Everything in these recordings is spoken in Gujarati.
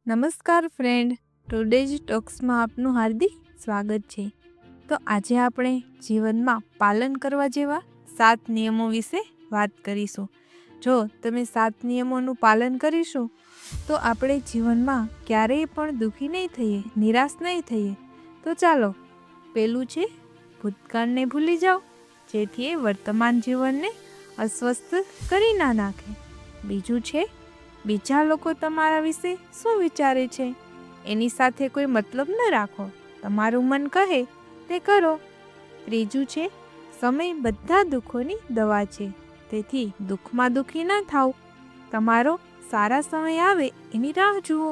નમસ્કાર ફ્રેન્ડ, ટુડેઝ ટોક્સમાં આપનું હાર્દિક સ્વાગત છે। તો આજે આપણે જીવનમાં પાલન કરવા જેવા 7 નિયમો વિશે વાત કરીશું। જો તમે 7 નિયમોનું પાલન કરીશું તો આપણે જીવનમાં ક્યારેય પણ દુઃખી નહીં થઈએ, નિરાશ નહીં થઈએ। તો ચાલો, પહેલું છે ભૂતકાળને ભૂલી જાઓ, જેથી એ વર્તમાન જીવનને અસ્વસ્થ કરી ના નાખે। બીજું છે બીજા લોકો તમારા વિશે શું વિચારે છે એની સાથે કોઈ મતલબ ન રાખો, તમારું મન કહે તે કરો। ત્રીજું છે સમય બધા દુઃખોની દવા છે, તેથી દુઃખમાં દુઃખી ન થાવ, તમારો સારા સમય આવે એની રાહ જુઓ।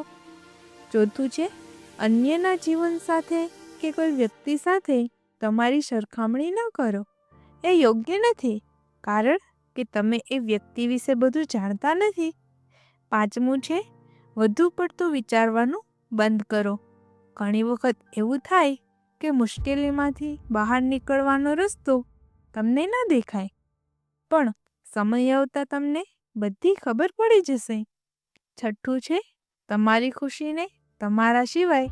ચોથું છે અન્યના જીવન સાથે કે કોઈ વ્યક્તિ સાથે તમારી સરખામણી ન કરો, એ યોગ્ય નથી, કારણ કે તમે એ વ્યક્તિ વિશે બધું જાણતા નથી। પાંચમું છે વધુ પડતું વિચારવાનું બંધ કરો। ઘણી વખત એવું થાય કે મુશ્કેલીમાંથી બહાર નીકળવાનો રસ્તો તમને ન દેખાય, પણ સમય આવતા તમને બધી ખબર પડી જશે। છઠ્ઠું છે તમારી ખુશીને તમારા સિવાય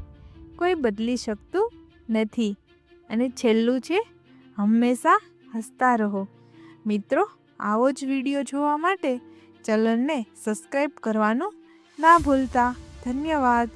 કોઈ બદલી શકતું નથી। અને છેલ્લું છે હંમેશા હસતા રહો। મિત્રો, આવો જ વિડીયો જોવા માટે ચેનલને સબસ્ક્રાઈબ કરવાનું ના ભૂલતા। ધન્યવાદ।